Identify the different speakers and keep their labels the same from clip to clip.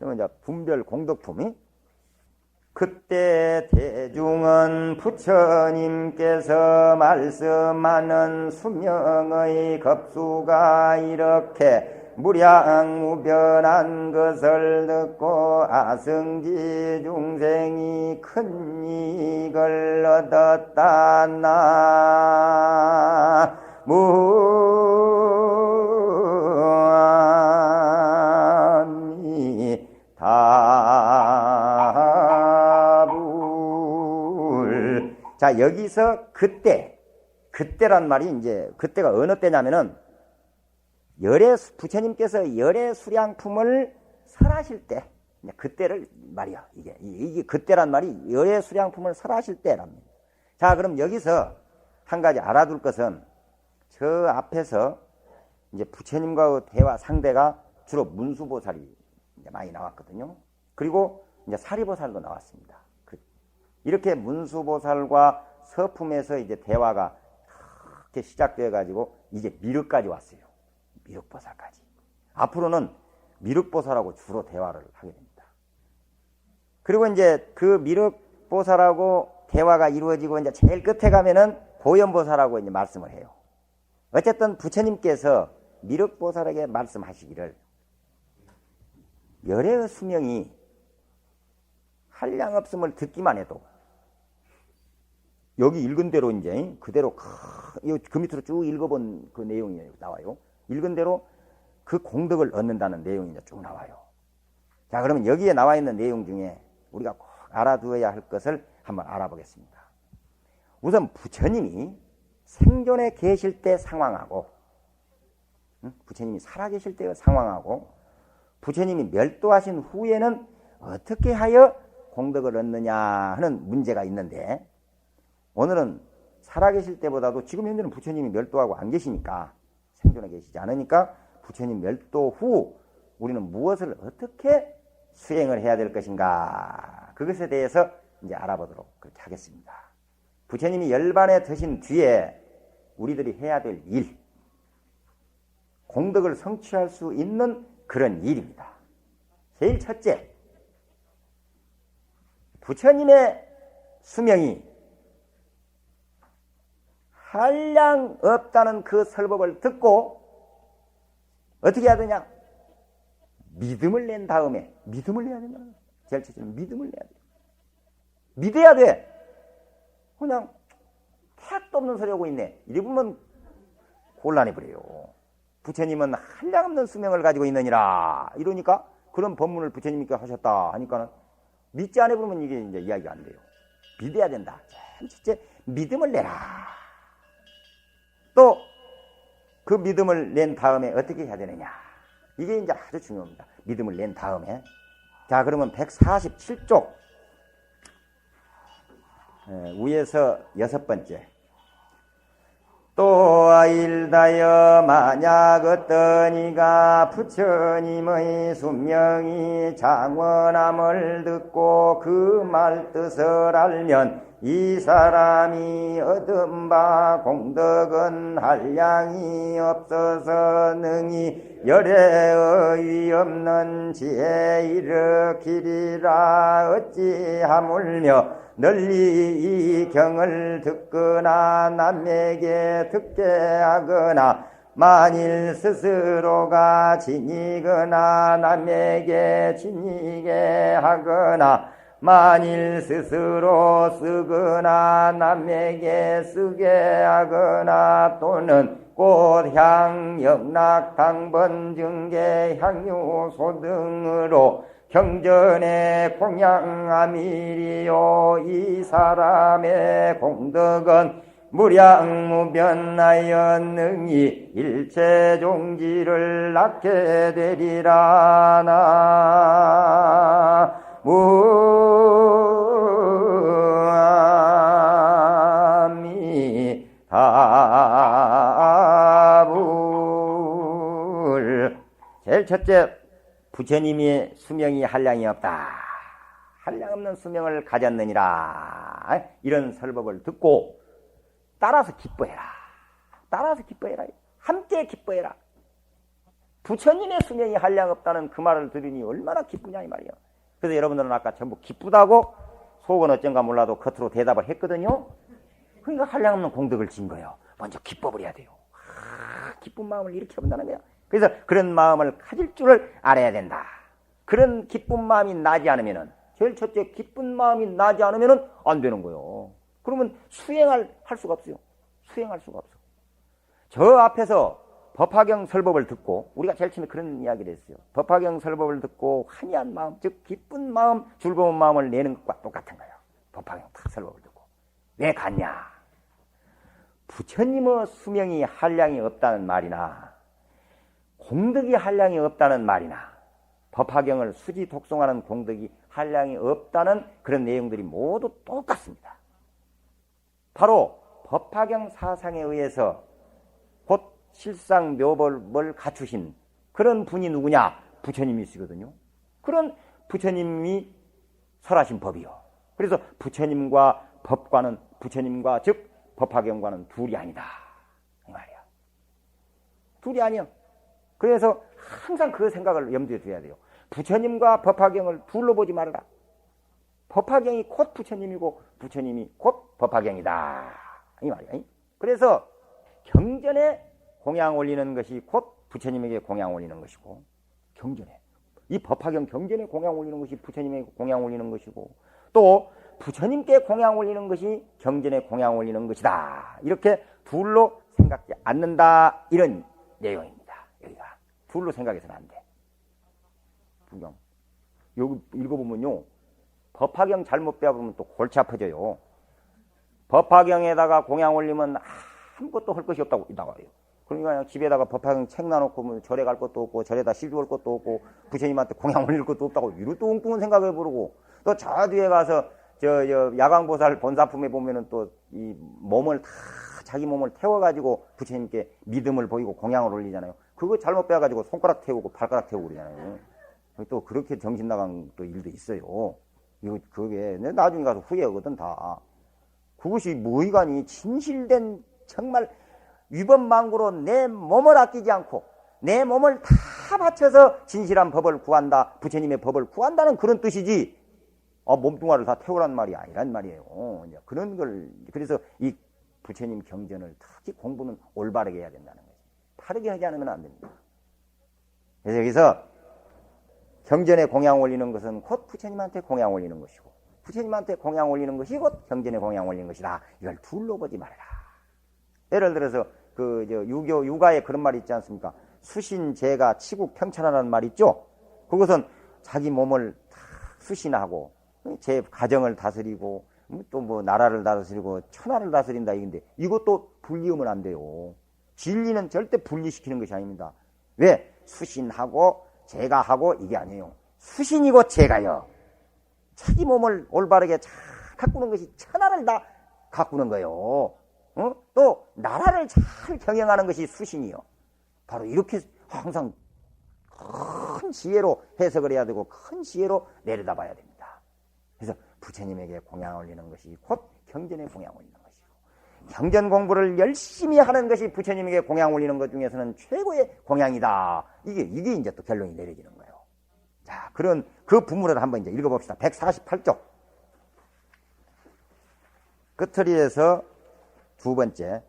Speaker 1: 그러면 이제 분별 공덕품이 그때 대중은 부처님께서 말씀하는 수명의 급수가 이렇게 무량무변한 것을 듣고 아승지 중생이 큰 이익을 얻었다. 나무다불. 자, 여기서 그때란 말이 이제 그때가 어느 때냐면은 부처님께서 열의 수량품을 설하실 때, 그때를 말이야. 이게 그때란 말이 열의 수량품을 설하실 때랍니다. 자, 그럼 여기서 한 가지 알아둘 것은 저 앞에서 이제 부처님과의 대화 상대가 주로 문수보살이 이제 많이 나왔거든요. 그리고 이제 사리보살도 나왔습니다. 이렇게 문수보살과 서품에서 이제 대화가 그렇게 시작되어 가지고 이제 미륵까지 왔어요. 미륵보살까지. 앞으로는 미륵보살하고 주로 대화를 하게 됩니다. 그리고 이제 그 미륵보살하고 대화가 이루어지고 이제 제일 끝에 가면은 보현보살하고 이제 말씀을 해요. 어쨌든 부처님께서 미륵보살에게 말씀하시기를 열의 수명이 한량없음을 듣기만 해도 여기 읽은 대로 이제 그대로 그 밑으로 쭉 읽어본 그 내용이 나와요. 읽은 대로 그 공덕을 얻는다는 내용이 이제 쭉 나와요. 자, 그러면 여기에 나와 있는 내용 중에 우리가 꼭 알아두어야 할 것을 한번 알아보겠습니다. 우선 부처님이 생존에 계실 때 상황하고, 부처님이 살아계실 때의 상황하고, 부처님이 멸도하신 후에는 어떻게 하여 공덕을 얻느냐 하는 문제가 있는데, 오늘은 살아계실 때보다도 지금 현재는 부처님이 멸도하고 안 계시니까, 생존에 계시지 않으니까 부처님 멸도 후 우리는 무엇을 어떻게 수행을 해야 될 것인가, 그것에 대해서 이제 알아보도록 그렇게 하겠습니다. 부처님이 열반에 드신 뒤에 우리들이 해야 될 일, 공덕을 성취할 수 있는 그런 일입니다. 제일 첫째, 부처님의 수명이 한량 없다는 그 설법을 듣고 어떻게 해야 되냐? 믿음을 낸 다음에, 믿음을 내야 된다. 제일 첫째는 믿음을 내야 돼. 믿어야 돼. 그냥 택도 없는 소리 하고 있네. 이러면 곤란해 버려요. 부처님은 한량없는 수명을 가지고 있느니라. 이러니까 그런 법문을 부처님께 하셨다 하니까는 믿지 않아 보면 이게 이제 이야기가 안 돼요. 믿어야 된다. 제일 첫째, 믿음을 내라. 또 그 믿음을 낸 다음에 어떻게 해야 되느냐. 이게 이제 아주 중요합니다. 믿음을 낸 다음에. 자, 그러면 147쪽. 위에서 6번째. 또 일다여 만약 어떤 이가 부처님의 순명이 장원함을 듣고 그 말 뜻을 알면 이 사람이 얻은 바 공덕은 한량이 없어서 능히 열에 의의 없는 지혜 일으키리라. 어찌하물며 널리 이 경을 듣거나 남에게 듣게 하거나 만일 스스로가 지니거나 남에게 지니게 하거나 만일 스스로 쓰거나 남에게 쓰게 하거나 또는 꽃향, 영락, 당번, 증계, 향유소 등으로 경전에 공양함이리요. 이 사람의 공덕은 무량무변하여 능히 일체 종지를 낳게 되리라. 나무다불. 제일 첫째, 부처님의 수명이 한량이 없다. 한량 없는 수명을 가졌느니라. 이런 설법을 듣고 따라서 기뻐해라. 따라서 기뻐해라. 함께 기뻐해라. 부처님의 수명이 한량없다는 그 말을 들으니 얼마나 기쁘냐 이 말이야. 그래서 여러분들은 아까 전부 기쁘다고 속은 어쩐가 몰라도 겉으로 대답을 했거든요. 그러니까 한량없는 공덕을 진 거예요. 먼저 기뻐버려야 돼요. 기쁜 마음을 일으켜본다는 거야. 그래서 그런 마음을 가질 줄을 알아야 된다. 그런 기쁜 마음이 나지 않으면은, 제일 첫째 기쁜 마음이 나지 않으면은 안 되는 거예요. 그러면 할 수가 없어요. 수행할 수가 없어. 저 앞에서 법화경 설법을 듣고, 우리가 제일 처음에 그런 이야기를 했어요. 법화경 설법을 듣고 환희한 마음, 즉 기쁜 마음, 즐거운 마음을 내는 것과 똑같은 거예요. 법화경 탁 설법을 듣고. 왜 갔냐? 부처님의 수명이 한량이 없다는 말이나 공덕이 한량이 없다는 말이나 법화경을 수지 독송하는 공덕이 한량이 없다는 그런 내용들이 모두 똑같습니다. 바로 법화경 사상에 의해서 곧 실상 묘법을 갖추신 그런 분이 누구냐? 부처님이시거든요. 그런 부처님이 설하신 법이요. 그래서 부처님과 법과는, 부처님과 즉 법화경과는 둘이 아니다 이 말이야. 둘이 아니야. 그래서 항상 그 생각을 염두에 둬야 돼요. 부처님과 법화경을 둘로 보지 말아라. 법화경이 곧 부처님이고 부처님이 곧 법화경이다 이 말이야. 그래서 경전에 공양 올리는 것이 곧 부처님에게 공양 올리는 것이고, 경전에 이 법화경 경전에 공양 올리는 것이 부처님에게 공양 올리는 것이고, 또 부처님께 공양 올리는 것이 경전에 공양 올리는 것이다. 이렇게 둘로 생각지 않는다. 이런 내용입니다. 여기가 둘로 생각해서는 안 돼. 불경. 여기 읽어보면요, 법화경 잘못 배워보면 또 골치 아파져요. 법화경에다가 공양 올리면 아무것도 할 것이 없다고 나와요. 그러니까 그냥 집에다가 법화경 책 놔놓고 뭐 절에 갈 것도 없고 절에다 실주할 것도 없고 부처님한테 공양 올릴 것도 없다고 이런 또 엉뚱한 생각을 부르고, 또 저 뒤에 가서 저 야광보살 본사품에 보면은 또 이 몸을 다 자기 몸을 태워가지고 부처님께 믿음을 보이고 공양을 올리잖아요. 그거 잘못 빼가지고 손가락 태우고 발가락 태우고 그러잖아요. 또 그렇게 정신 나간 또 일도 있어요. 이거 그게 나중에 가서 후회하거든 다. 그것이 뭐이간이 진실된 정말 위법망구로 내 몸을 아끼지 않고 내 몸을 다 바쳐서 진실한 법을 구한다, 부처님의 법을 구한다는 그런 뜻이지, 몸뚱아를 다 태우란 말이 아니란 말이에요. 이제 그런 걸, 그래서 이 부처님 경전을 특히 공부는 올바르게 해야 된다는 거죠. 다르게 하지 않으면 안 됩니다. 그래서 여기서 경전에 공양 올리는 것은 곧 부처님한테 공양 올리는 것이고, 부처님한테 공양 올리는 것이 곧 경전에 공양 올리는 것이다. 이걸 둘로 보지 말아라. 예를 들어서 유가에 그런 말이 있지 않습니까? 수신제가 치국 평천하라는 말이 있죠. 그것은 자기 몸을 다 수신하고 제 가정을 다스리고 또 뭐 나라를 다스리고 천하를 다스린다 이건데, 이것도 분리하면 안 돼요. 진리는 절대 분리시키는 것이 아닙니다. 왜? 수신하고 제가 하고 이게 아니에요. 수신이고 제가요. 자기 몸을 올바르게 잘 가꾸는 것이 천하를 다 가꾸는 거예요. 또 나라를 잘 경영하는 것이 수신이요. 바로 이렇게 항상 큰 지혜로 해석을 해야 되고 큰 지혜로 내려다봐야 됩니다. 그래서 부처님에게 공양 올리는 것이 곧 경전에 공양 올리는 것이고, 경전 공부를 열심히 하는 것이 부처님에게 공양 올리는 것 중에서는 최고의 공양이다. 이게 이제 또 결론이 내려지는 거예요. 자, 그런 그 부문을 한번 이제 읽어봅시다. 148쪽 끝처리에서 두 번째.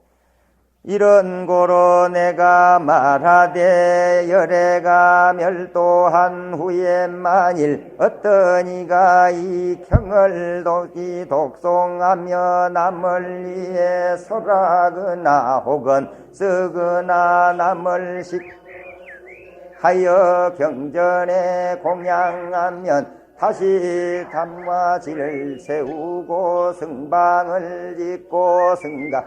Speaker 1: 이런 고로 내가 말하되 열애가 멸도한 후에 만일 어떤 이가 이 경을 독송하며 남을 위해 설하거나 혹은 쓰거나 남을 하여 경전에 공양하면 다시 담화지를 세우고 성방을 짓고 성가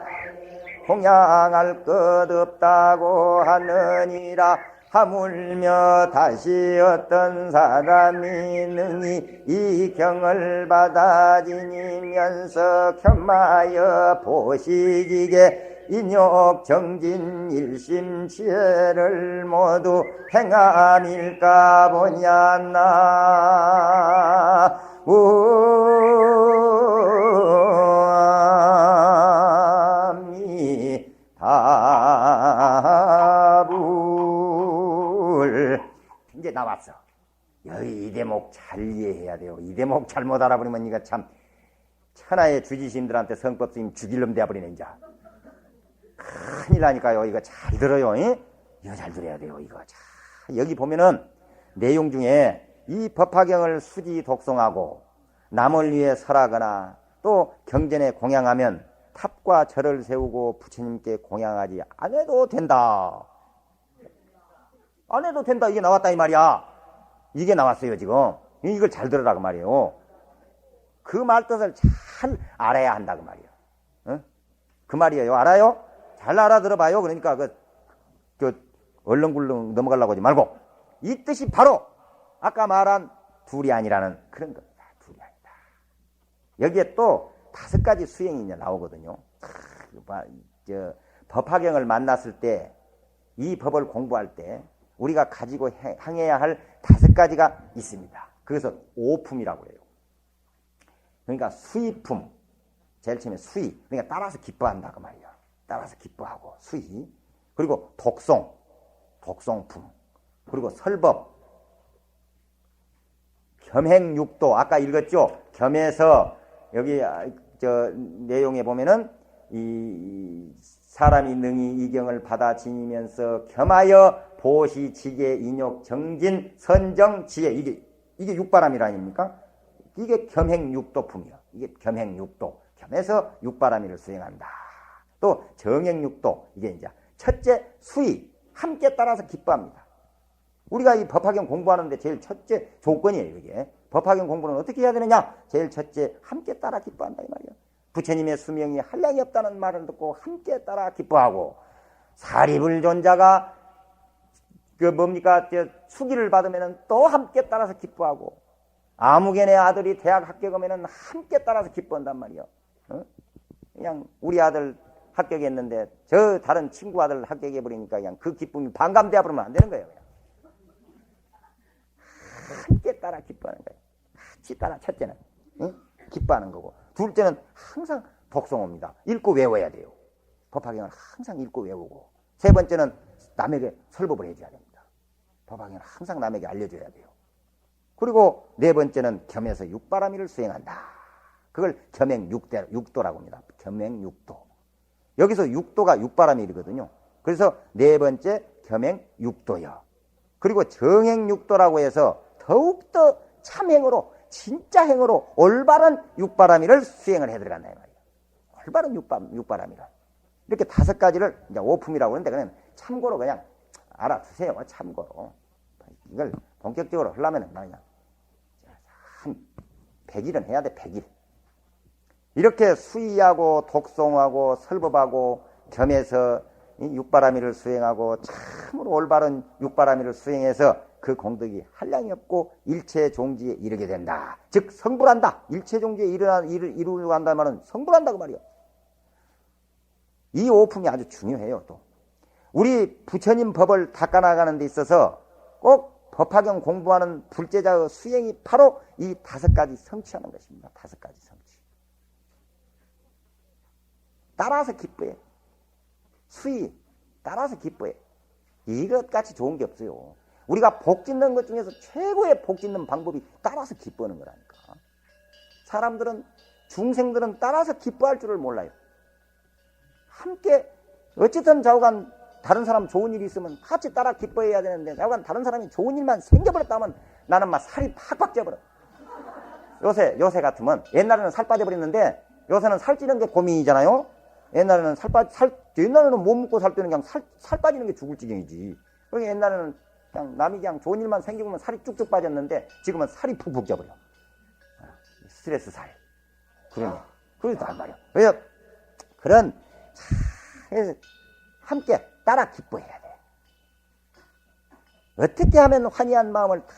Speaker 1: 공양할 것 없다고 하느니라. 하물며 다시 어떤 사람이 능히 이 경을 받아 지니면서 겸하여 보시기게 인욕 정진 일심 지혜를 모두 행함일까 보냐 나 아미타불 둘 이제 나왔어. 여기 이 대목 잘 이해해야 돼요. 이 대목 잘못 알아버리면 이거 참 천하의 주지심들한테 성법 스님 죽일 놈 되어버리네 이제. 큰일 나니까요. 이거 잘 들어요. 이거 잘 들어야 돼요. 이거 자, 여기 보면은 내용 중에 이 법화경을 수지 독송하고 남을 위해 설하거나 또 경전에 공양하면 탑과 절을 세우고 부처님께 공양하지 안 해도 된다. 안 해도 된다. 이게 나왔다 이 말이야. 이게 나왔어요 지금. 이걸 잘 들으라 그 말이에요. 그 말 뜻을 잘 알아야 한다 그 말이에요. 어? 그 말이에요. 알아요? 잘 알아들어봐요. 그러니까 얼렁굴렁 넘어가려고 하지 말고 이 뜻이 바로 아까 말한 둘이 아니라는 그런 겁니다. 둘이 아니다. 여기에 또 5가지 수행이 이제 나오거든요. 법화경을 만났을 때 이 법을 공부할 때 우리가 가지고 행해야 할 5가지가 있습니다. 그것을 오품이라고 해요. 그러니까 수의품, 제일 처음에 수의, 그러니까 따라서 기뻐한다 그 말이야. 따라서 기뻐하고 수의, 그리고 독송, 독송품, 그리고 설법, 겸행육도 아까 읽었죠. 겸해서 여기 저 내용에 보면은 이 사람이 능히 이경을 받아 지니면서 겸하여 보시, 지계, 인욕, 정진, 선정, 지혜 이게 육바람일 아닙니까? 이게 겸행육도품이요. 이게 겸행육도. 겸해서 육바람일을 수행한다. 또 정행육도 이게 이제 첫째 수의 함께 따라서 기뻐합니다. 우리가 이 법화경 공부하는데 제일 첫째 조건이에요. 이게 법화경 공부는 어떻게 해야 되느냐? 제일 첫째 함께 따라 기뻐한다 이 말이에요. 부처님의 수명이 한량이 없다는 말을 듣고 함께 따라 기뻐하고 사리불존자가 수기를 받으면 또 함께 따라서 기뻐하고 아무개네 아들이 대학 합격하면 함께 따라서 기뻐한단 말이에요. 어? 그냥 우리 아들 합격했는데 저 다른 친구 아들 합격해버리니까 그냥 그 기쁨이 반감되어 버리면 안 되는 거예요. 그냥. 함께 따라 기뻐하는 거예요. 같이 따라 첫째는 기뻐하는 거고 둘째는 항상 독송합니다. 읽고 외워야 돼요. 법화경을 항상 읽고 외우고 세 번째는 남에게 설법을 해줘야 됩니다. 법화경을 항상 남에게 알려줘야 돼요. 그리고 네 번째는 겸해서 육바라밀을 수행한다. 그걸 겸행육도라고 합니다. 겸행육도. 여기서 육도가 육바라밀이거든요. 그래서 네 번째 겸행육도요. 그리고 정행육도라고 해서 더욱더 참행으로 진짜 행으로 올바른 육바라밀을 수행을 해들어간다 이 말이에요. 올바른 육바라밀을. 이렇게 5가지를 이제 오품이라고 하는데 그냥 참고로 그냥 알아두세요. 참고로. 이걸 본격적으로 하려면 그냥 한 100일은 해야 돼. 100일. 이렇게 수의하고 독송하고 설법하고 겸해서 육바라밀을 수행하고 참으로 올바른 육바라밀을 수행해서 그 공덕이 한량이 없고 일체 종지에 이르게 된다. 즉 성불한다. 일체 종지에 이루려고 한다는 말은 성불한다 그 말이야. 이 오품이 아주 중요해요. 또 우리 부처님 법을 닦아나가는 데 있어서 꼭 법화경 공부하는 불제자의 수행이 바로 이 5가지 성취하는 것입니다. 5가지 성취. 따라서 기뻐해. 수의 따라서 기뻐해. 이것같이 좋은 게 없어요. 우리가 복 짓는 것 중에서 최고의 복 짓는 방법이 따라서 기뻐하는 거라니까. 사람들은 중생들은 따라서 기뻐할 줄을 몰라요. 함께 어쨌든 좌우간 다른 사람 좋은 일이 있으면 같이 따라 기뻐해야 되는데 좌우간 다른 사람이 좋은 일만 생겨버렸다면 나는 막 살이 팍팍 쪄버려. 요새 같으면 옛날에는 살 빠져버렸는데 요새는 살찌는 게 고민이잖아요. 옛날에는 옛날에는 못 먹고 살 때는 그냥 살 빠지는 게 죽을 지경이지. 그러니까 옛날에는 그냥 남이 그냥 좋은 일만 생기면 살이 쭉쭉 빠졌는데 지금은 살이 푹푹 쪄버려. 스트레스 살. 그러니까 말이야. 그래서 그런 함께 따라 기뻐해야 돼. 어떻게 하면 환희한 마음을 다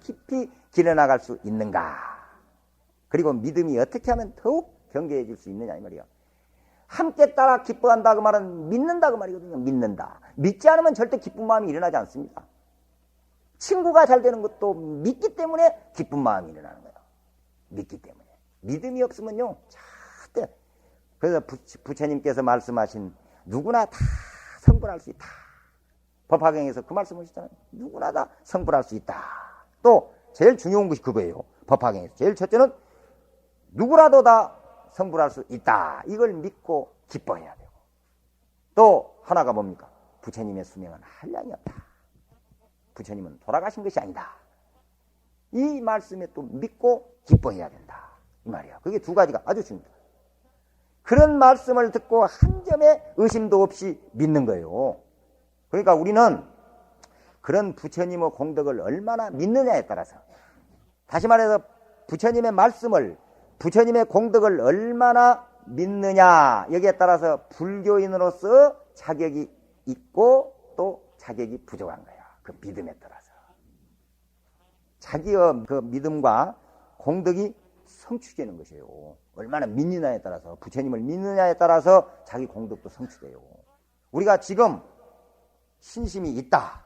Speaker 1: 깊이 길어나갈 수 있는가. 그리고 믿음이 어떻게 하면 더욱 경계해질 수 있느냐 이 말이야. 함께 따라 기뻐한다 그 말은 믿는다 그 말이거든요. 믿는다. 믿지 않으면 절대 기쁜 마음이 일어나지 않습니다. 친구가 잘 되는 것도 믿기 때문에 기쁜 마음이 일어나는 거예요. 믿기 때문에. 믿음이 없으면요. 절대. 그래서 부처님께서 말씀하신 누구나 다 성불할 수 있다. 법화경에서 그 말씀을 하시잖아요. 누구나 다 성불할 수 있다. 또 제일 중요한 것이 그거예요. 법화경에서 제일 첫째는 누구라도 다 성불할 수 있다. 이걸 믿고 기뻐해야 되고, 또 하나가 뭡니까? 부처님의 수명은 한량이 없다. 부처님은 돌아가신 것이 아니다. 이 말씀에 또 믿고 기뻐해야 된다. 이 말이야. 그게 두 가지가 아주 중요합니다. 그런 말씀을 듣고 한 점의 의심도 없이 믿는 거예요. 그러니까 우리는 그런 부처님의 공덕을 얼마나 믿느냐에 따라서, 다시 말해서 부처님의 말씀을, 부처님의 공덕을 얼마나 믿느냐, 여기에 따라서 불교인으로서 자격이 있고 또 자격이 부족한 거야. 그 믿음에 따라서. 자기의 그 믿음과 공덕이 성취되는 것이에요. 얼마나 믿느냐에 따라서, 부처님을 믿느냐에 따라서 자기 공덕도 성취돼요. 우리가 지금 신심이 있다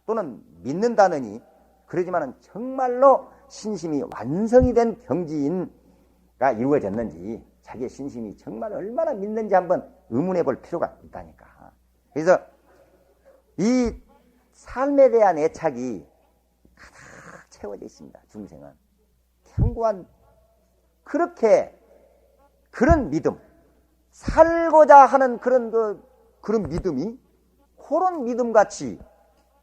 Speaker 1: 또는 믿는다느니, 그러지만은 정말로 신심이 완성이 된 경지인가 이루어졌는지, 자기의 신심이 정말 얼마나 믿는지 한번 의문해 볼 필요가 있다니까. 그래서 이 삶에 대한 애착이 가득 채워져 있습니다. 중생은 견고한 그런 믿음, 살고자 하는 그런 믿음이, 그런 믿음같이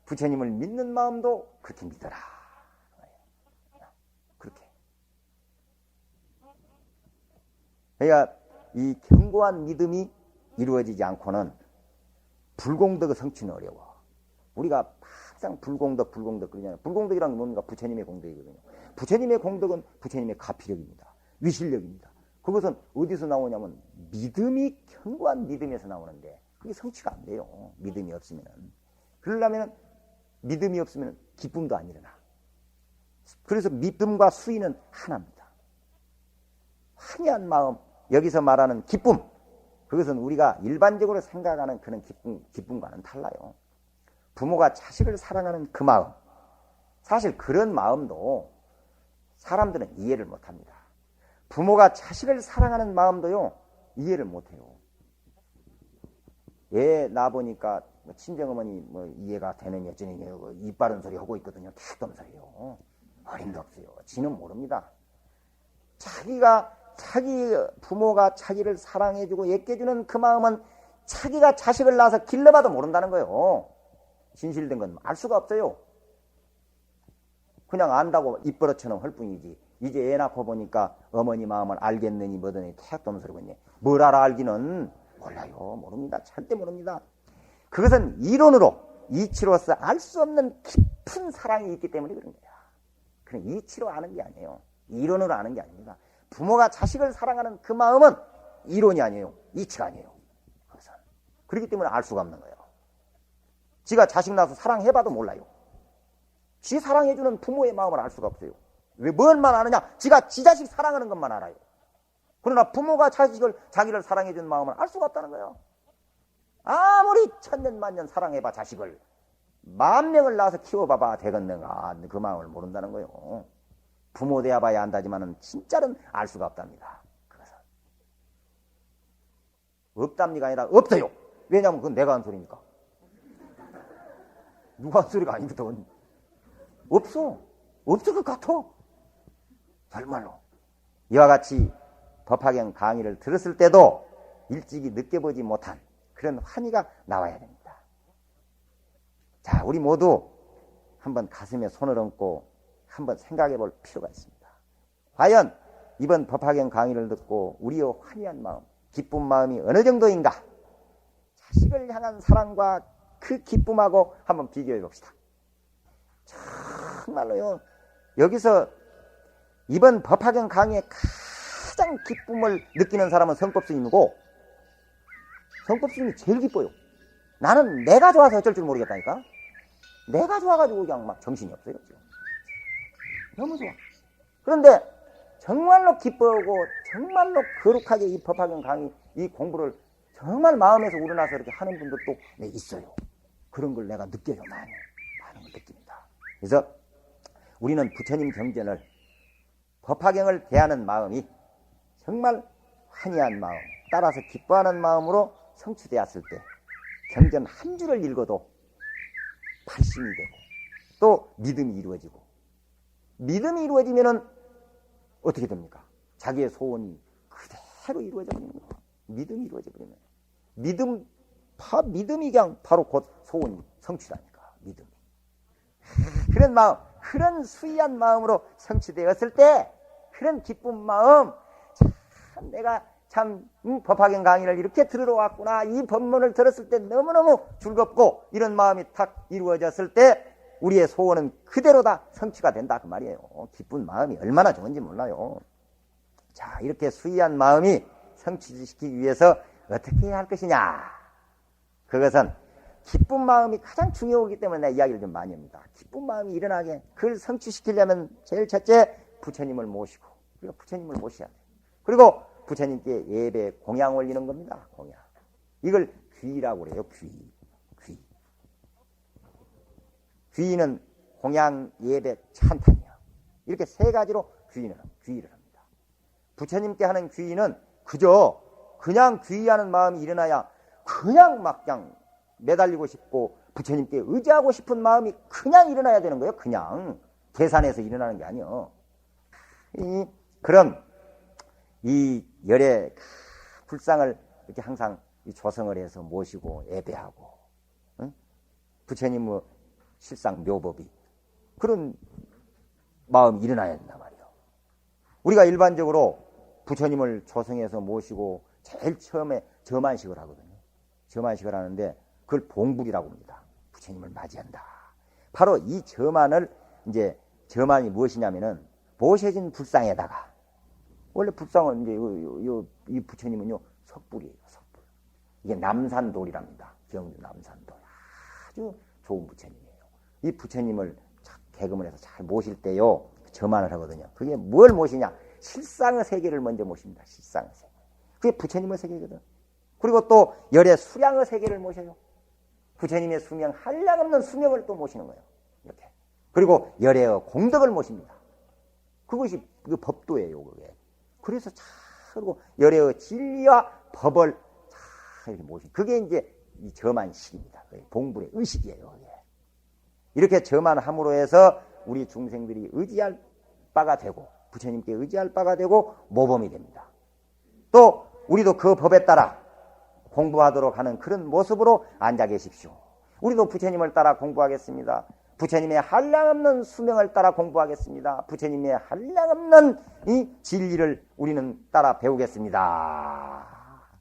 Speaker 1: 부처님을 믿는 마음도 그렇게 믿어라. 그렇게. 그러니까 이 견고한 믿음이 이루어지지 않고는 불공덕의 성취는 어려워. 우리가 항상 불공덕 그러잖아요. 불공덕이란 게 뭡니까? 부처님의 공덕이거든요. 부처님의 공덕은 부처님의 가피력입니다. 위실력입니다. 그것은 어디서 나오냐면 믿음이, 견고한 믿음에서 나오는데 그게 성취가 안 돼요. 믿음이 없으면은. 그러려면 믿음이 없으면 기쁨도 안 일어나. 그래서 믿음과 수의는 하나입니다. 환희한 마음, 여기서 말하는 기쁨, 그것은 우리가 일반적으로 생각하는 그런 기쁨과는 달라요. 부모가 자식을 사랑하는 그 마음, 사실 그런 마음도 사람들은 이해를 못합니다. 부모가 자식을 사랑하는 마음도요, 이해를 못해요. 얘 낳아보니까 친정어머니 이해가 되는 여전히 입 바른 소리 하고 있거든요. 탁덤 소리요. 어림도 없어요. 지는 모릅니다. 자기 부모가 자기를 사랑해주고 예뻐주는 그 마음은 자기가 자식을 낳아서 길러봐도 모른다는 거예요. 진실된 건 알 수가 없어요. 그냥 안다고 입버릇처럼 할 뿐이지. 이제 애 낳고 보니까 어머니 마음을 알겠느니 뭐더니 탁덤 소리고 있네. 뭘 알아 알기는 몰라요. 모릅니다. 절대 모릅니다. 그것은 이론으로, 이치로서 알 수 없는 깊은 사랑이 있기 때문에 그런 거야. 그냥 이치로 아는 게 아니에요. 이론으로 아는 게 아닙니다. 부모가 자식을 사랑하는 그 마음은 이론이 아니에요. 이치가 아니에요. 그것은. 그렇기 때문에 알 수가 없는 거예요. 지가 자식 낳아서 사랑해봐도 몰라요. 지 사랑해주는 부모의 마음을 알 수가 없어요. 왜 뭘만 아느냐? 지가 지 자식 사랑하는 것만 알아요. 그러나 부모가 자기를 사랑해주는 마음을 알 수가 없다는 거예요. 아무리 천년 만년 사랑해봐 자식을, 10,000명을 낳아서 키워봐봐 되겠는가, 그 마음을 모른다는 거예요. 부모 되어봐야 안다지만은 진짜는 알 수가 없답니다. 그것은 없답니까 아니라 없어요. 왜냐하면 그건 내가 한 소리니까. 누가 한 소리가 아니거든. 없어 그 같아. 정말로. 이와 같이 법화경 강의를 들었을 때도 일찍이 느껴보지 못한 그런 환희가 나와야 됩니다. 자, 우리 모두 한번 가슴에 손을 얹고 한번 생각해 볼 필요가 있습니다. 과연 이번 법화경 강의를 듣고 우리의 환희한 마음, 기쁜 마음이 어느 정도인가? 자식을 향한 사랑과 그 기쁨하고 한번 비교해 봅시다. 정말로요, 여기서 이번 법화경 강의에 가장 기쁨을 느끼는 사람은 성법스님이고, 성법스님이 제일 기뻐요. 나는 내가 좋아서 어쩔 줄 모르겠다니까. 내가 좋아가지고 그냥 막 정신이 없어요. 지금. 너무 좋아. 그런데 정말로 기뻐하고 정말로 거룩하게 이 법화경 강의, 이 공부를 정말 마음에서 우러나서 이렇게 하는 분들도 있어요. 그런 걸 내가 느껴요. 많은 걸 느낍니다. 그래서 우리는 부처님 경전을, 법화경을 대하는 마음이 정말 환희한 마음, 따라서 기뻐하는 마음으로 성취되었을 때 경전 한 줄을 읽어도 발심이 되고 또 믿음이 이루어지고 믿음이 이루어지면은 어떻게 됩니까? 자기의 소원이 그대로 이루어져 버리는 거예요. 믿음이 이루어져 버리면 믿음이 그냥 바로 곧 소원이 성취라니까. 믿음이 그런 마음, 그런 수이한 마음으로 성취되었을 때 그런 기쁜 마음, 참 내가 참 법화경 강의를 이렇게 들으러 왔구나, 이 법문을 들었을 때 너무너무 즐겁고 이런 마음이 탁 이루어졌을 때 우리의 소원은 그대로 다 성취가 된다 그 말이에요. 기쁜 마음이 얼마나 좋은지 몰라요. 자, 이렇게 수이한 마음이 성취시키기 위해서 어떻게 해야 할 것이냐, 그것은 기쁜 마음이 가장 중요하기 때문에 내가 이야기를 좀 많이 합니다. 기쁜 마음이 일어나게 그걸 성취시키려면 제일 첫째 부처님을 모시고, 우리가 부처님을 모셔야 돼요. 그리고 부처님께 예배 공양 올리는 겁니다. 공양. 이걸 귀라고 그래요. 귀. 귀는 공양, 예배, 찬탄이야. 이렇게 세 가지로 귀의를 합니다. 부처님께 하는 귀는 그냥 귀의하는 마음이 일어나야 그냥 막 그냥 매달리고 싶고 부처님께 의지하고 싶은 마음이 그냥 일어나야 되는 거예요. 그냥 계산해서 일어나는 게 아니요. 그런 이 열의 불상을 이렇게 항상 조성을 해서 모시고 예배하고, 응? 부처님의 실상 묘법이 그런 마음이 일어나야 된단 말이에요. 우리가 일반적으로 부처님을 조성해서 모시고 제일 처음에 점안식을 하거든요. 점안식을 하는데 그걸 봉불이라고 합니다. 부처님을 맞이한다. 바로 이 점안을 점안이 무엇이냐면은 모셔진 불상에다가, 원래 불상은 이 부처님은요 석불이에요. 석불. 이게 남산돌이랍니다. 경주 남산돌. 아주 좋은 부처님이에요. 이 부처님을 개금을 해서 잘 모실 때요 점안을 하거든요. 그게 뭘 모시냐? 실상의 세계를 먼저 모십니다. 실상의 세계. 그게 부처님의 세계거든. 그리고 또 열의 수량의 세계를 모셔요. 부처님의 수명, 한량없는 수명을 또 모시는 거예요. 이렇게. 그리고 열의 공덕을 모십니다. 그것이 그 법도예요, 그게. 그래서 그리고 열의 진리와 법을 이렇게 모시는. 그게 이제 이 점안식입니다. 봉불의 의식이에요. 그게. 이렇게 점안함으로 해서 우리 중생들이 의지할 바가 되고, 부처님께 의지할 바가 되고 모범이 됩니다. 또 우리도 그 법에 따라 공부하도록 하는 그런 모습으로 앉아 계십시오. 우리도 부처님을 따라 공부하겠습니다. 부처님의 한량없는 수명을 따라 공부하겠습니다. 부처님의 한량없는 이 진리를 우리는 따라 배우겠습니다.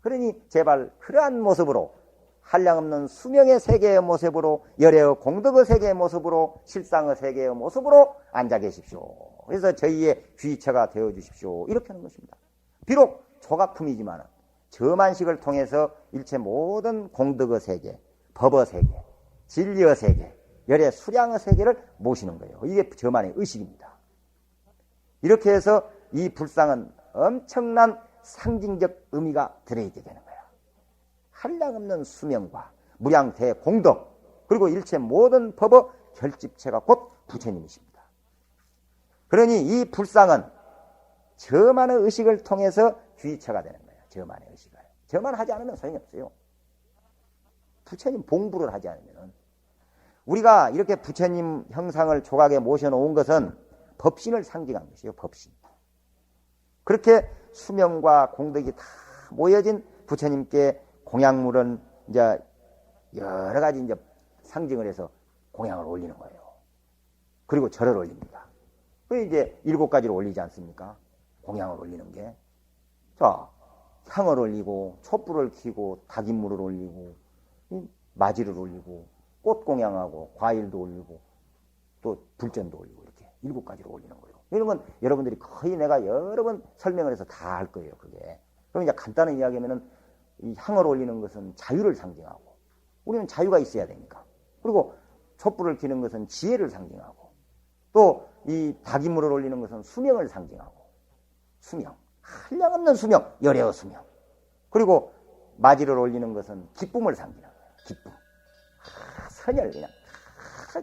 Speaker 1: 그러니 제발 그러한 모습으로, 한량없는 수명의 세계의 모습으로, 열의 공덕의 세계의 모습으로, 실상의 세계의 모습으로 앉아 계십시오. 그래서 저희의 귀처가 되어 주십시오. 이렇게 하는 것입니다. 비록 조각품이지만 점안식을 통해서 일체 모든 공덕의 세계, 법의 세계, 진리의 세계, 열의 수량의 세계를 모시는 거예요. 이게 점안의 의식입니다. 이렇게 해서 이 불상은 엄청난 상징적 의미가 들어있게 되는 거예요. 한량없는 수명과 무량대 공덕, 그리고 일체 모든 법의 결집체가 곧 부처님이십니다. 그러니 이 불상은 점안의 의식을 통해서 귀처가 되는 거예요. 점안의 의식을. 점안하지 않으면 소용이 없어요. 부처님 봉부를 하지 않으면. 우리가 이렇게 부처님 형상을 조각에 모셔놓은 것은 법신을 상징한 것이에요. 법신. 그렇게 수명과 공덕이 다 모여진 부처님께 공양물은 이제 여러 가지 이제 상징을 해서 공양을 올리는 거예요. 그리고 절을 올립니다. 그 이제 7가지를 올리지 않습니까? 공양을 올리는 게. 자, 향을 올리고, 촛불을 켜고, 닭인물을 올리고, 마지를 올리고, 꽃 공양하고, 과일도 올리고, 또 불전도 올리고, 이렇게 7가지를 올리는 거예요. 이런 건 여러분들이 거의 내가 여러 번 설명을 해서 다 할 거예요, 그게. 그럼 이제 간단한 이야기하면은, 이 향을 올리는 것은 자유를 상징하고, 우리는 자유가 있어야 되니까. 그리고 촛불을 켜는 것은 지혜를 상징하고, 또 이 닭인물을 올리는 것은 수명을 상징하고, 수명, 한량없는 수명, 열애의 수명. 그리고 마지를 올리는 것은 기쁨을 상징하는 거예요. 기쁨. 선열, 그냥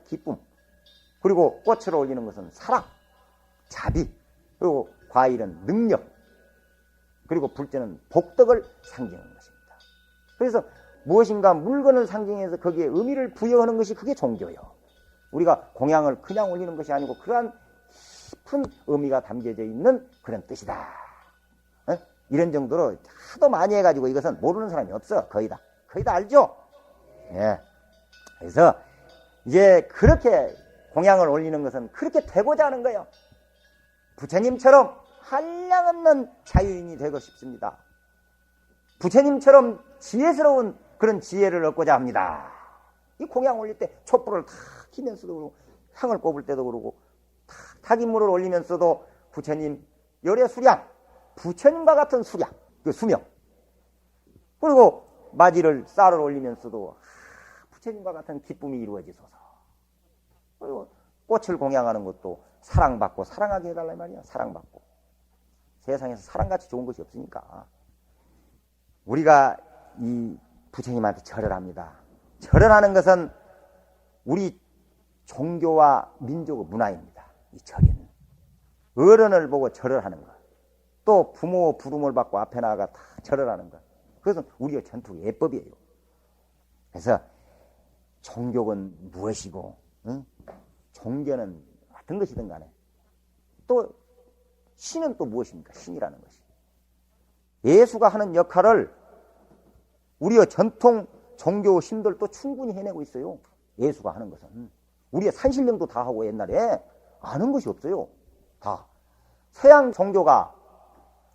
Speaker 1: 기쁨. 그리고 꽃을 올리는 것은 사랑, 자비. 그리고 과일은 능력. 그리고 불전은 복덕을 상징하는 것입니다. 그래서 무엇인가 물건을 상징해서 거기에 의미를 부여하는 것이 그게 종교예요. 우리가 공양을 그냥 올리는 것이 아니고 그러한 깊은 의미가 담겨져 있는 그런 뜻이다. 어? 이런 정도로 하도 많이 해가지고 이것은 모르는 사람이 없어. 거의 다 알죠? 예. 그래서 이제 그렇게 공양을 올리는 것은 그렇게 되고자 하는 거예요. 부처님처럼 한량없는 자유인이 되고 싶습니다. 부처님처럼 지혜스러운 그런 지혜를 얻고자 합니다. 이 공양 올릴 때 촛불을 탁 키면서도 그러고 향을 꼽을 때도 그러고 탁인물을 올리면서도 부처님 열의 수량, 부처님과 같은 수량, 그 수명, 그리고 맞이를 쌀을 올리면서도 부처님과 같은 기쁨이 이루어지소서. 그리고 꽃을 공양하는 것도 사랑받고 사랑하게 해달라 말이야. 사랑받고. 세상에서 사랑같이 좋은 것이 없으니까 우리가 이 부처님한테 절을 합니다. 절을 하는 것은 우리 종교와 민족의 문화입니다. 이 절은 어른을 보고 절을 하는 것, 또 부모 부름을 받고 앞에 나가 다 절을 하는 것, 그것은 우리의 전통 예법이에요. 그래서 종교는 무엇이고, 응? 종교는 어떤 것이든 간에 또 신은 또 무엇입니까? 신이라는 것이 예수가 하는 역할을 우리의 전통 종교 신들도 충분히 해내고 있어요. 예수가 하는 것은 우리의 산신령도 다 하고 옛날에 아는 것이 없어요. 다 서양 종교가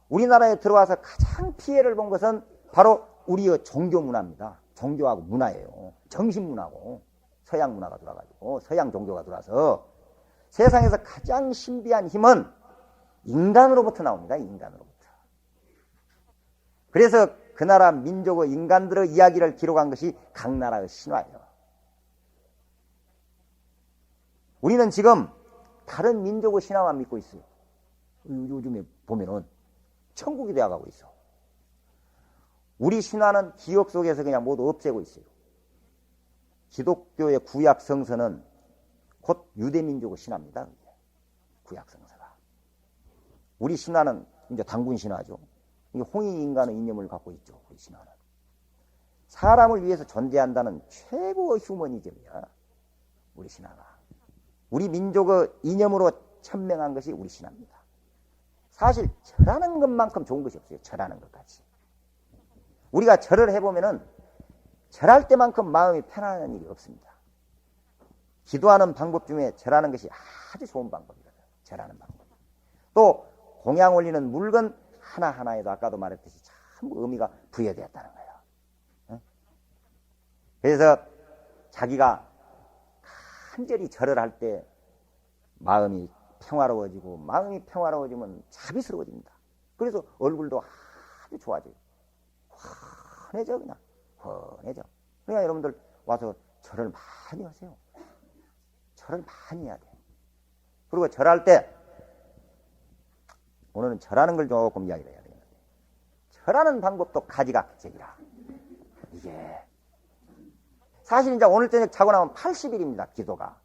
Speaker 1: 우리나라에 들어와서 가장 피해를 본 것은 바로 우리의 종교 문화입니다. 종교하고 문화예요. 정신 문화고 서양 문화가 들어와가지고 서양 종교가 들어와서 세상에서 가장 신비한 힘은 인간으로부터 나옵니다. 인간으로부터. 그래서 그 나라 민족의 인간들의 이야기를 기록한 것이 각 나라의 신화예요. 우리는 지금 다른 민족의 신화만 믿고 있어요. 요즘에 보면은 천국이 되어가고 있어. 우리 신화는 기억 속에서 그냥 모두 없애고 있어요. 기독교의 구약 성서는 곧 유대민족의 신화입니다. 구약 성서가. 우리 신화는 이제 당군 신화죠. 홍익 인간의 이념을 갖고 있죠. 우리 신화는. 사람을 위해서 존재한다는 최고의 휴머니즘이야. 우리 신화가. 우리 민족의 이념으로 천명한 것이 우리 신화입니다. 사실 절하는 것만큼 좋은 것이 없어요. 절하는 것까지. 우리가 절을 해보면은 절할 때만큼 마음이 편안한 일이 없습니다. 기도하는 방법 중에 절하는 것이 아주 좋은 방법이거든요. 절하는 방법. 또 공양 올리는 물건 하나하나에도 아까도 말했듯이 참 의미가 부여되었다는 거예요. 그래서 자기가 간절히 절을 할 때 마음이 평화로워지고 마음이 평화로워지면 자비스러워집니다. 그래서 얼굴도 아주 좋아져요. 환해져 그냥. 환해져. 그러니까 여러분들 와서 절을 많이 하세요. 절을 많이 해야 돼요. 그리고 절할 때 오늘은 절하는 걸 조금 이야기를 해야 되겠는데 절하는 방법도 가지각색이라. 이게 사실 이제 오늘 저녁 자고 나면 80일입니다. 기도가.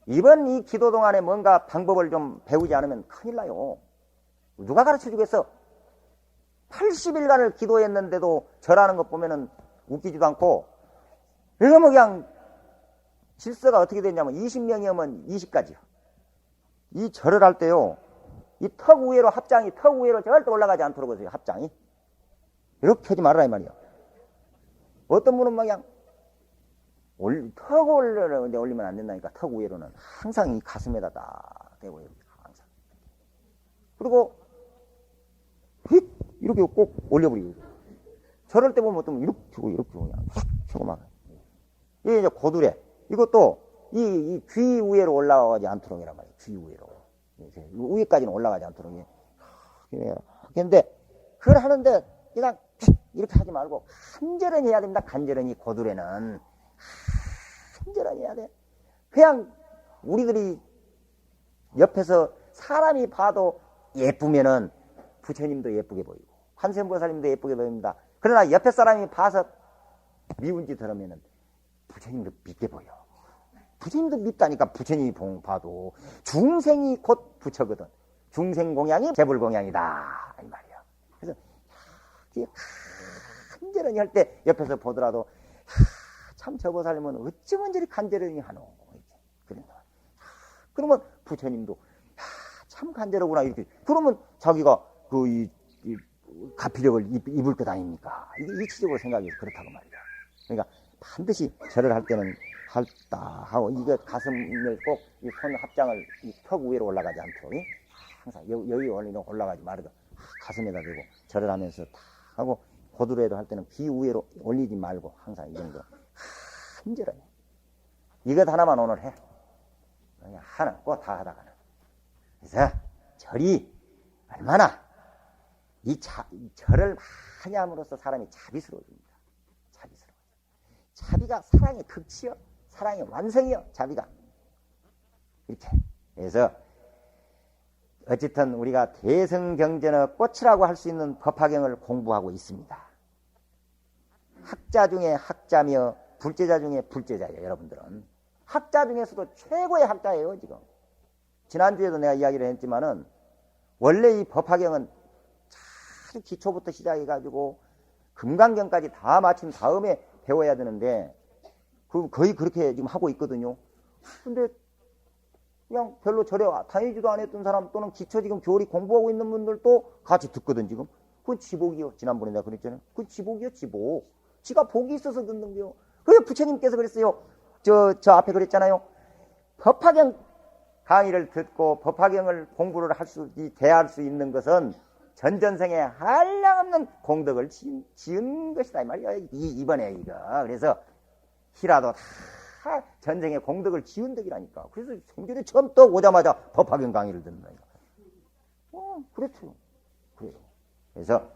Speaker 1: 이번 이 기도 동안에 뭔가 방법을 좀 배우지 않으면 큰일 나요. 누가 가르쳐 주겠어? 80일간을 기도했는데도 절하는 것 보면은 웃기지도 않고, 이거 뭐 그냥 질서가 어떻게 되냐면 20명이면 20가지요. 이 절을 할 때요, 이 턱 위로 합장이 턱 위로 절대 올라가지 않도록 하세요. 합장이 이렇게 하지 말아라 이 말이야. 어떤 분은 막 그냥 턱 올리면 안 된다니까. 턱 위로는 항상 이 가슴에다 딱 대고 이렇게 항상. 그리고 이렇게 꼭 올려버리고. 저럴 때 보면 어떤 이렇게 그냥 펴고 막. 이게 이제 고두래. 이것도 이 귀 위로 올라가지 않도록 이란 말이에요. 귀 위로. 위에까지는 올라가지 않도록. 근데 그걸 하는데 그냥 이렇게 하지 말고 간절히 해야 됩니다. 간절히 고두래는 간절히 해야 돼. 그냥 우리들이 옆에서 사람이 봐도 예쁘면은 부처님도 예쁘게 보이고 관세음보살님도 예쁘게 보입니다. 그러나 옆에 사람이 봐서 미운 짓 하면은 부처님도 밉게 보여. 부처님도 밉다니까. 부처님이 봐도 중생이 곧 부처거든. 중생 공양이 재불 공양이다 이 말이야. 그래서 간절히 할 때 옆에서 보더라도 참 저 보살님은 어쩌면 저리 간절히 하노. 그러면 부처님도 참 간절하구나 이렇게. 그러면 자기가 이 가피력을 입을 것 아닙니까? 이게 이치적으로 생각해서 그렇다고 말이야. 그러니까 반드시 절을 할 때는 할다 하고 이게 가슴을 꼭 이 손 합장을 이 턱 위로 올라가지 않도록 항상 여기 올라가지 말아도 가슴에다 대고 절을 하면서 다 하고 고두레도 할 때는 귀 위로 올리지 말고 항상 이 정도 간절하게 이것 하나만 오늘 해. 그냥 하나 꼭 다 하다가는. 그래서 절이 얼마나 이 절을 많이 함으로써 사람이 자비스러워집니다. 자비스러워. 자비가 사랑의 극치요. 사랑의 완성이요. 자비가. 이렇게. 그래서 어쨌든 우리가 대성경전의 꽃이라고 할 수 있는 법화경을 공부하고 있습니다. 학자 중에 학자며 불제자 중에 불제자예요. 여러분들은. 학자 중에서도 최고의 학자예요. 지금. 지난주에도 내가 이야기를 했지만은 원래 이 법화경은 아주 기초부터 시작해가지고 금강경까지 다 마친 다음에 배워야 되는데 거의 그렇게 지금 하고 있거든요. 근데 그냥 별로 절에 다니지도 않았던 사람 또는 기초 지금 교리 공부하고 있는 분들도 같이 듣거든 지금. 그건 지복이요. 지난번에 내가 그랬잖아요. 그건 지복이요. 지복. 지가 복이 있어서 듣는 거요. 그래 부처님께서 그랬어요. 저 앞에 그랬잖아요. 법화경 강의를 듣고 법화경을 공부를 대할 수 있는 것은 전전생에 한량없는 공덕을 지은 것이다 이 말이야. 이번에 이거. 그래서 희라도 다 전생에 공덕을 지은 덕이라니까. 그래서 생전에 처음 또 오자마자 법화경 강의를 듣는 거야. 그렇죠. 그래요. 그래서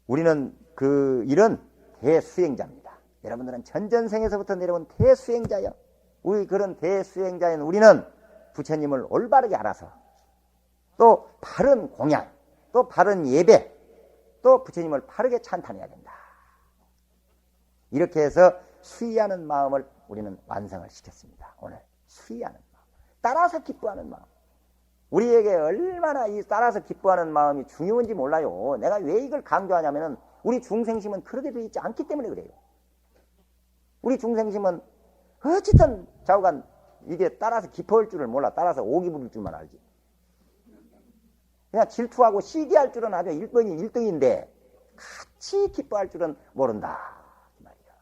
Speaker 1: 우리는 이런 대수행자입니다. 여러분들은 전전생에서부터 내려온 대수행자예요. 우리 그런 대수행자인 우리는 부처님을 올바르게 알아서 또 바른 공양, 또 바른 예배, 또 부처님을 바르게 찬탄해야 된다. 이렇게 해서 수의하는 마음을 우리는 완성을 시켰습니다. 오늘 수의하는 마음, 따라서 기뻐하는 마음. 우리에게 얼마나 이 따라서 기뻐하는 마음이 중요한지 몰라요. 내가 왜 이걸 강조하냐면은 우리 중생심은 그렇게 되어 있지 않기 때문에 그래요. 우리 중생심은 어쨌든 좌우간 이게 따라서 기뻐할 줄을 몰라. 따라서 오기 부릴 줄만 알지. 그냥 질투하고 시기할 줄은 아주 1등인데 같이 기뻐할 줄은 모른다. 이 말이야.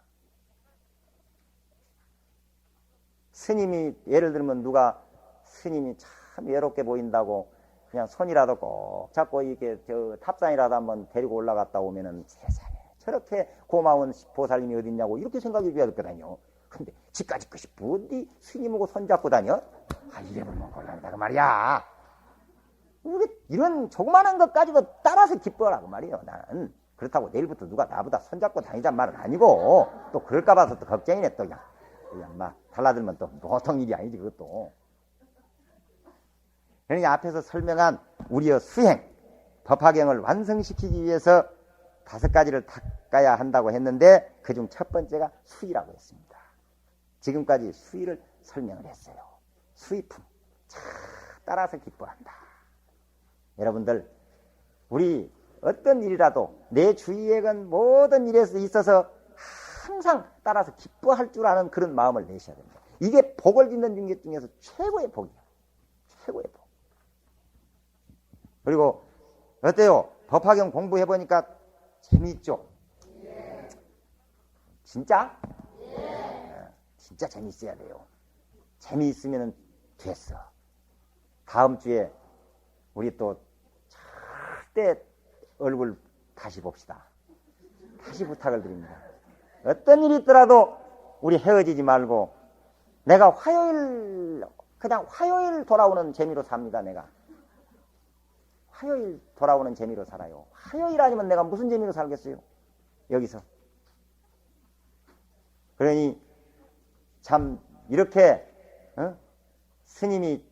Speaker 1: 스님이 예를 들면 누가 스님이 참 외롭게 보인다고 그냥 손이라도 꼭 잡고 이렇게 탑산이라도 한번 데리고 올라갔다 오면은 세상에 저렇게 고마운 보살님이 어딨냐고 이렇게 생각해 줘야 되거든요. 근데 지까지 것이 뭔디 스님하고 손잡고 다녀? 이래보면 곤란하다 그 말이야. 이런 조그마한 것까지도 따라서 기뻐하라고 말이에요. 나는 그렇다고 내일부터 누가 나보다 손잡고 다니자는 말은 아니고 또 그럴까 봐서 또 걱정이네. 또 그냥 막 달라들면 또 보통 일이 아니지 그것도. 그러니까 앞에서 설명한 우리의 수행 법화경을 완성시키기 위해서 5가지를 닦아야 한다고 했는데 그중 첫 번째가 수의라고 했습니다. 지금까지 수의를 설명을 했어요. 수의품. 따라서 기뻐한다. 여러분들 우리 어떤 일이라도 내 주위에건 모든 일에서 있어서 항상 따라서 기뻐할 줄 아는 그런 마음을 내셔야 됩니다. 이게 복을 짓는 중계 중에서 최고의 복이에요. 최고의 복. 그리고 어때요? 법화경 공부해보니까 재미있죠? 진짜? 진짜 재미있어야 돼요. 재미있으면 됐어. 다음 주에 우리 또 절대 얼굴 다시 봅시다. 다시 부탁을 드립니다. 어떤 일이 있더라도 우리 헤어지지 말고 내가 그냥 화요일 돌아오는 재미로 삽니다. 내가 화요일 돌아오는 재미로 살아요. 화요일 아니면 내가 무슨 재미로 살겠어요? 여기서. 그러니 참 이렇게 스님이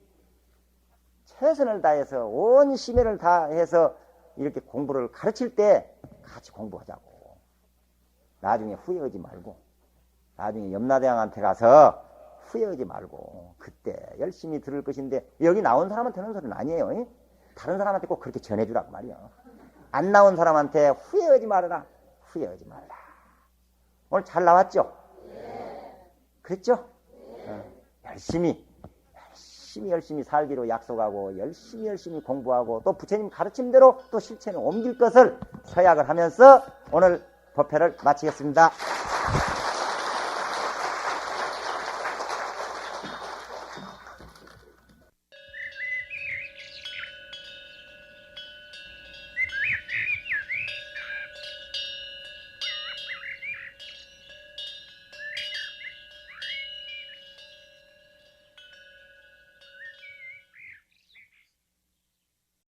Speaker 1: 최선을 다해서 온 심혈을 다해서 이렇게 공부를 가르칠 때 같이 공부하자고. 나중에 후회하지 말고 나중에 염라대왕한테 가서 후회하지 말고 그때 열심히 들을 것인데 여기 나온 사람한테 하는 소리는 아니에요. 다른 사람한테 꼭 그렇게 전해주라고 말이야. 안 나온 사람한테 후회하지 말아라. 후회하지 말라. 오늘 잘 나왔죠? 그랬죠? 열심히 열심히 살기로 약속하고 열심히 공부하고 또 부처님 가르침대로 또 실천에 옮길 것을 서약을 하면서 오늘 법회를 마치겠습니다.